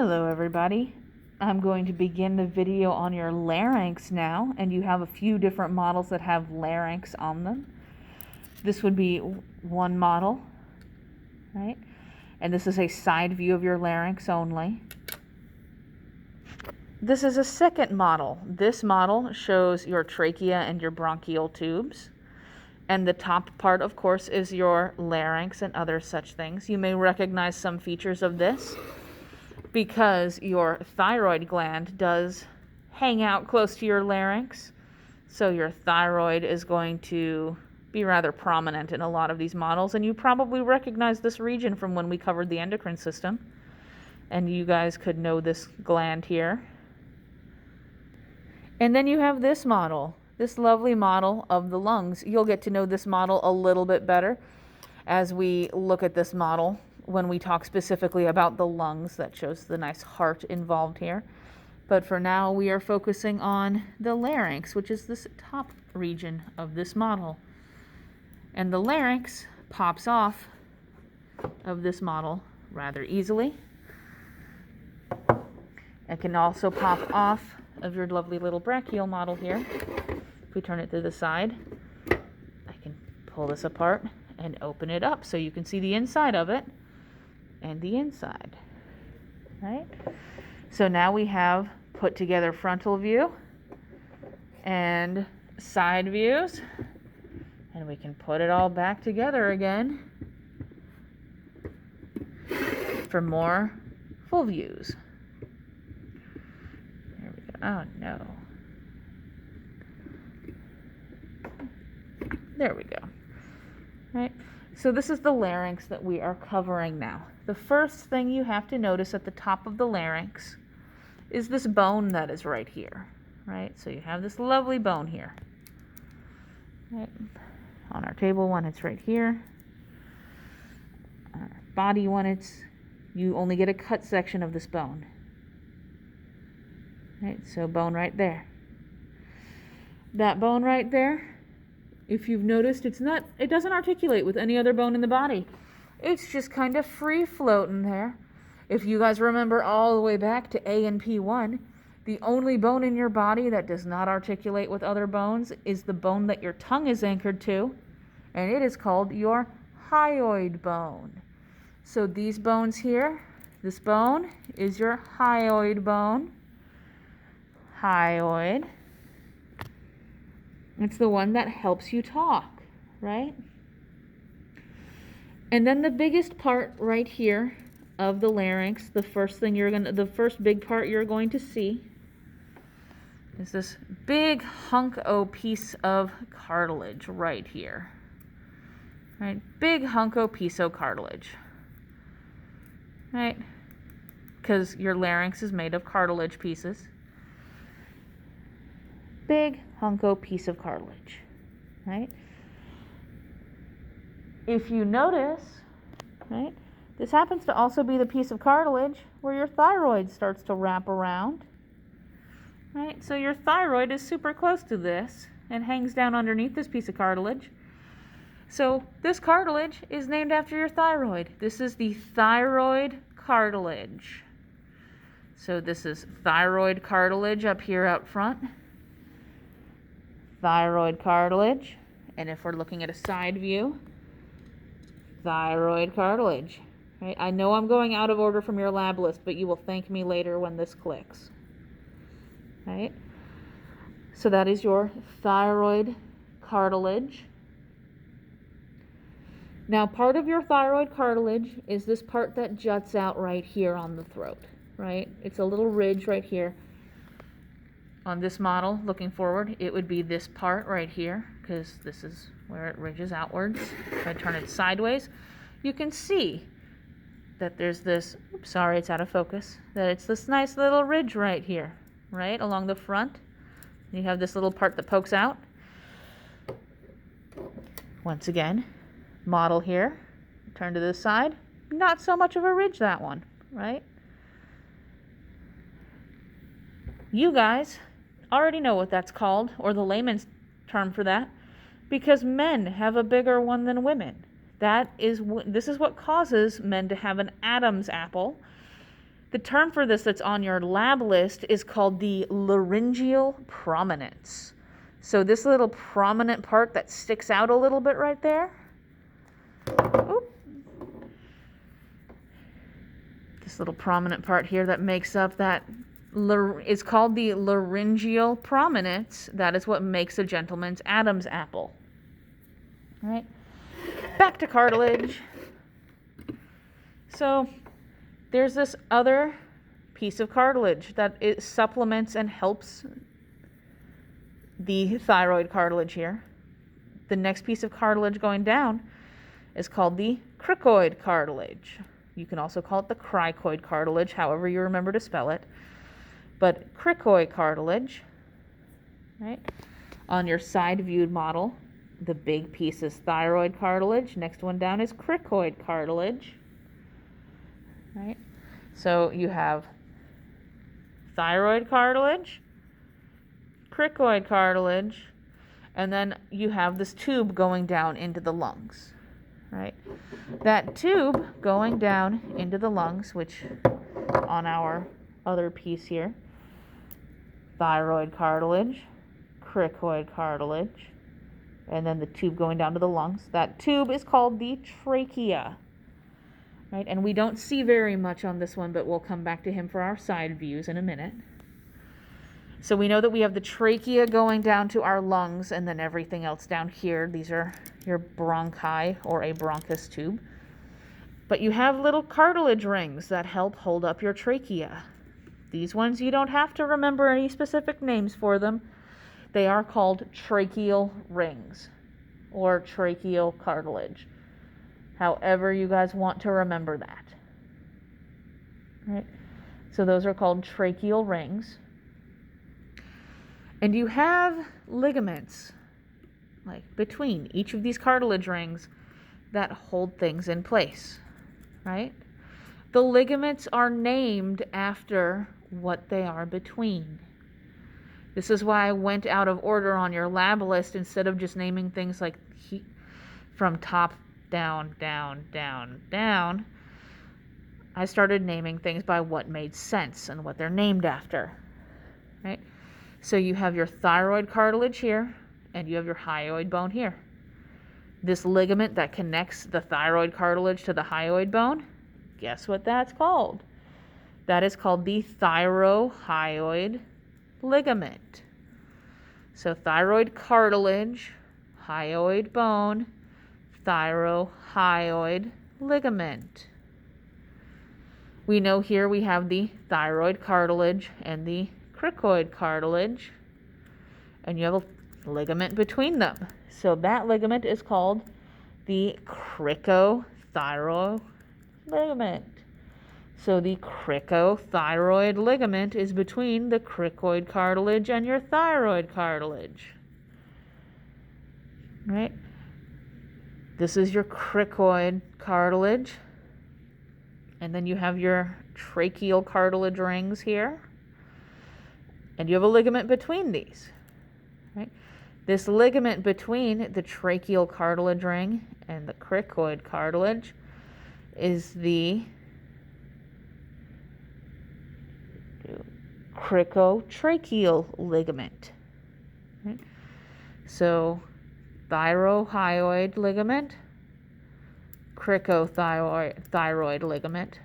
Hello everybody. I'm going to begin the video on your larynx now, and you have a few different models that have larynx on them. This would be one model, right? And this is a side view of your larynx only. This is a second model. This model shows your trachea and your bronchial tubes. And the top part, of course, is your larynx and other such things. You may recognize some features of this because your thyroid gland does hang out close to your larynx. So your thyroid is going to be rather prominent in a lot of these models. And you probably recognize this region from when we covered the endocrine system. And you guys could know this gland here. And then you have this model, this lovely model of the lungs. You'll get to know this model a little bit better as we look at this model when we talk specifically about the lungs. That shows the nice heart involved here. But for now, we are focusing on the larynx, which is this top region of this model. And the larynx pops off of this model rather easily. It can also pop off of your lovely little brachial model here. If we turn it to the side, I can pull this apart and open it up so you can see the inside of it and the inside, right? So now we have put together frontal view and side views, and we can put it all back together again for more full views. There we go. Oh no. There we go. Right? So this is the larynx that we are covering now. The first thing you have to notice at the top of the larynx is this bone that is right here, right? So you have this lovely bone here. Right? On our table one, it's right here. On our body one, you only get a cut section of this bone. Right? So bone right there. That bone right there, if you've noticed, it doesn't articulate with any other bone in the body. It's just kind of free floating there. If you guys remember all the way back to A and P1, the only bone in your body that does not articulate with other bones is the bone that your tongue is anchored to, and it is called your hyoid bone. So these bones here, this bone is your hyoid bone. Hyoid. It's the one that helps you talk, right? And then the biggest part right here of the larynx, the first big part you're going to see is this big hunk-o piece of cartilage right here. Right? Big hunk-o piece of cartilage. Right? Because your larynx is made of cartilage pieces. Big hunk-o piece of cartilage, right? If you notice, right, this happens to also be the piece of cartilage where your thyroid starts to wrap around, right? So your thyroid is super close to this and hangs down underneath this piece of cartilage. So this cartilage is named after your thyroid. This is the thyroid cartilage. So this is thyroid cartilage up here out front. Thyroid cartilage, and if we're looking at a side view, thyroid cartilage, right? I know I'm going out of order from your lab list, but you will thank me later when this clicks, right? So that is your thyroid cartilage. Now, part of your thyroid cartilage is this part that juts out right here on the throat, right? It's a little ridge right here. On this model, looking forward, it would be this part right here, because this is where it ridges outwards. If I turn it sideways, you can see that there's this, oops, sorry, it's out of focus, that it's this nice little ridge right here, right, along the front. You have this little part that pokes out. Once again, model here, turn to this side, not so much of a ridge, that one, right? You guys already know what that's called, or the layman's term for that, because men have a bigger one than women. This is what causes men to have an Adam's apple, The term for this that's on your lab list is called the laryngeal prominence. So this little prominent part that sticks out a little bit right there, oop, this little prominent part here that makes up that is called the laryngeal prominence. That is what makes a gentleman's Adam's apple. All right, back to cartilage. So there's this other piece of cartilage that it supplements and helps the thyroid cartilage here. The next piece of cartilage going down is called the cricoid cartilage. You can also call it the cricoid cartilage, however you remember to spell it. But cricoid cartilage, right? On your side viewed model, the big piece is thyroid cartilage. Next one down is cricoid cartilage. Right? So you have thyroid cartilage, cricoid cartilage, and then you have this tube going down into the lungs. Right? That tube going down into the lungs, which on our other piece here, thyroid cartilage, cricoid cartilage, and then the tube going down to the lungs. That tube is called the trachea. Right? And we don't see very much on this one, but we'll come back to him for our side views in a minute. So we know that we have the trachea going down to our lungs, and then everything else down here. These are your bronchi or a bronchus tube. But you have little cartilage rings that help hold up your trachea. These ones, you don't have to remember any specific names for them. They are called tracheal rings or tracheal cartilage. However you guys want to remember that. Right? So those are called tracheal rings. And you have ligaments, like between each of these cartilage rings, that hold things in place, right? The ligaments are named after what they are between. This is why I went out of order on your lab list instead of just naming things like from top down, down, down, down. I started naming things by what made sense and what they're named after, right? So you have your thyroid cartilage here, and you have your hyoid bone here. This ligament that connects the thyroid cartilage to the hyoid bone, guess what that's called? That is called the thyrohyoid ligament. So thyroid cartilage, hyoid bone, thyrohyoid ligament. We know here we have the thyroid cartilage and the cricoid cartilage, and you have a ligament between them. So that ligament is called the cricothyroid ligament. So the cricothyroid ligament is between the cricoid cartilage and your thyroid cartilage. Right? This is your cricoid cartilage. And then you have your tracheal cartilage rings here. And you have a ligament between these. Right? This ligament between the tracheal cartilage ring and the cricoid cartilage is the cricotracheal ligament. Right? So thyrohyoid ligament, cricothyroid ligament,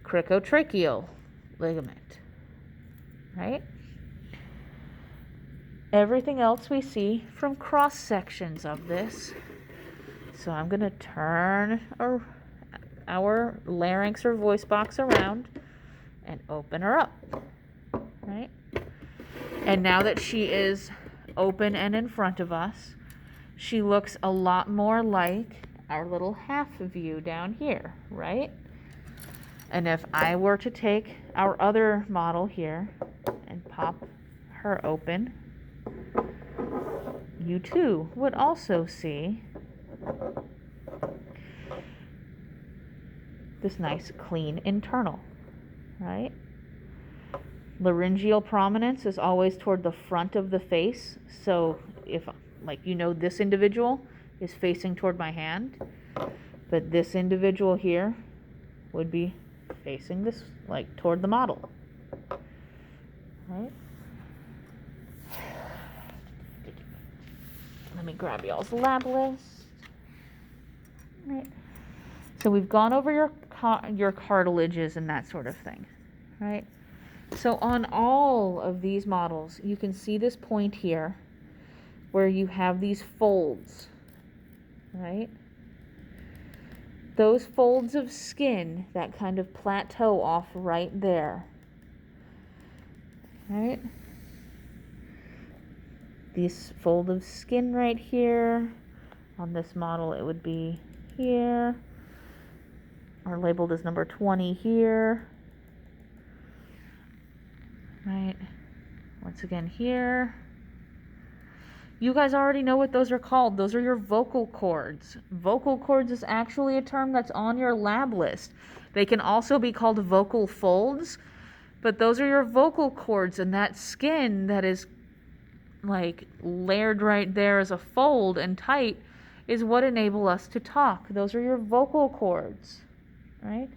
cricotracheal ligament. Right? Everything else we see from cross sections of this. So I'm going to turn our larynx or voice box around and open her up. Right? And now that she is open and in front of us, she looks a lot more like our little half view down here, right? And if I were to take our other model here and pop her open, you too would also see this nice clean internal, right? Laryngeal prominence is always toward the front of the face. So if, like, you know, this individual is facing toward my hand, but this individual here would be facing this, like toward the model. Right? Let me grab y'all's lab list. Right. So we've gone over your cartilages and that sort of thing, right? So on all of these models, you can see this point here where you have these folds, right? Those folds of skin that kind of plateau off right there, right? This fold of skin right here, on this model it would be here, are labeled as number 20 here, right? Once again here. You guys already know what those are called. Those are your vocal cords. Vocal cords is actually a term that's on your lab list. They can also be called vocal folds, but those are your vocal cords, and that skin that is like layered right there as a fold and tight is what enable us to talk. Those are your vocal cords, right?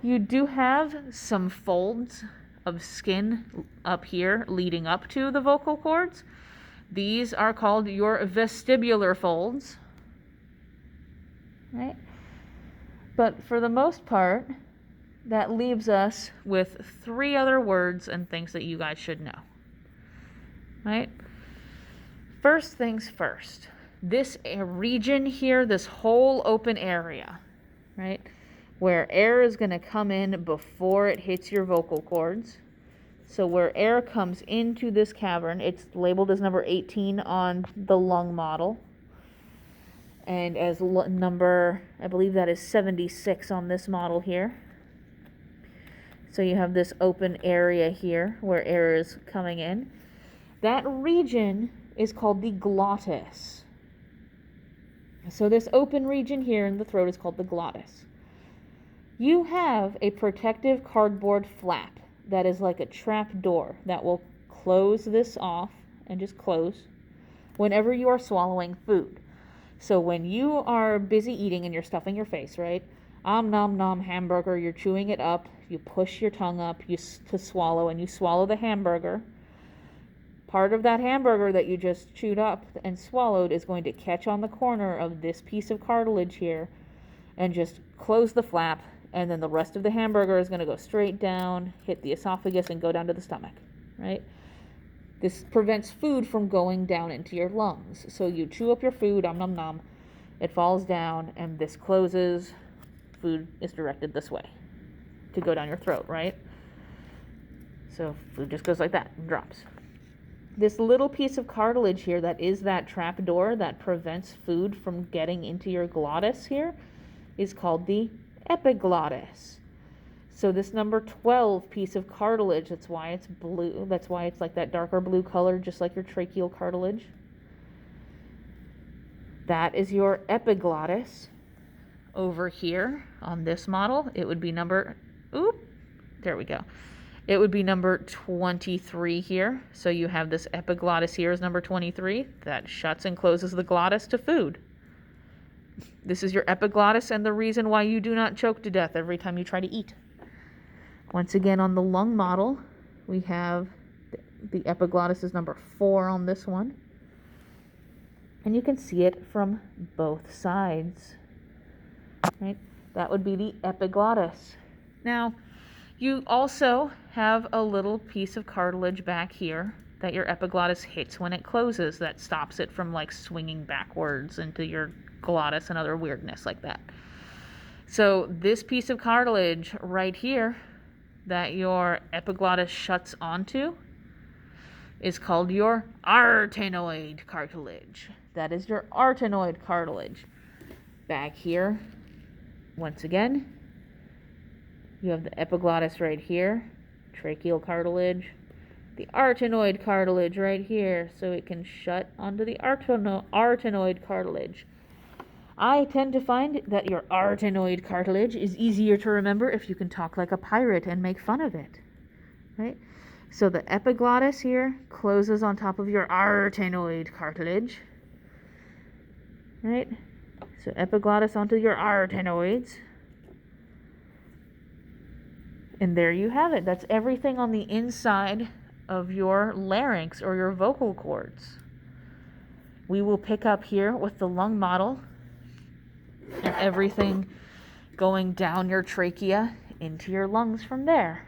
You do have some folds of skin up here leading up to the vocal cords. These are called your vestibular folds, right? But for the most part, that leaves us with 3 other words and things that you guys should know, right? First things first, this region here, this whole open area, right, where air is going to come in before it hits your vocal cords. So where air comes into this cavern, it's labeled as number 18 on the lung model. And as number, I believe that is 76 on this model here. So you have this open area here where air is coming in. That region is called the glottis. So this open region here in the throat is called the glottis. You have a protective cardboard flap that is like a trap door that will close this off and just close whenever you are swallowing food. So when you are busy eating and you're stuffing your face, right? Nom nom hamburger, you're chewing it up, you push your tongue up to swallow, and you swallow the hamburger. Part of that hamburger that you just chewed up and swallowed is going to catch on the corner of this piece of cartilage here and just close the flap, and then the rest of the hamburger is going to go straight down, hit the esophagus, and go down to the stomach, right? This prevents food from going down into your lungs. So you chew up your food, nom nom, it falls down, and this closes, food is directed this way to go down your throat, right? So food just goes like that and drops. This little piece of cartilage here that is that trap door that prevents food from getting into your glottis here is called the epiglottis. So this number 12 piece of cartilage, that's why it's blue, that's why it's like that darker blue color, just like your tracheal cartilage. That is your epiglottis. Over here on this model, it would be number, there we go. It would be number 23 here. So you have this epiglottis here is number 23. That shuts and closes the glottis to food. This is your epiglottis and the reason why you do not choke to death every time you try to eat. Once again, on the lung model, we have the epiglottis is number 4 on this one. And you can see it from both sides, right? That would be the epiglottis. Now, you also have a little piece of cartilage back here that your epiglottis hits when it closes that stops it from like swinging backwards into your glottis and other weirdness like that. So this piece of cartilage right here that your epiglottis shuts onto is called your arytenoid cartilage. That is your arytenoid cartilage. Back here, once again, you have the epiglottis right here, tracheal cartilage, the arytenoid cartilage right here, so it can shut onto the arytenoid cartilage. I tend to find that your arytenoid cartilage is easier to remember if you can talk like a pirate and make fun of it, right? So the epiglottis here closes on top of your arytenoid cartilage, right? So epiglottis onto your arytenoids. And there you have it. That's everything on the inside of your larynx or your vocal cords. We will pick up here with the lung model and everything going down your trachea into your lungs from there.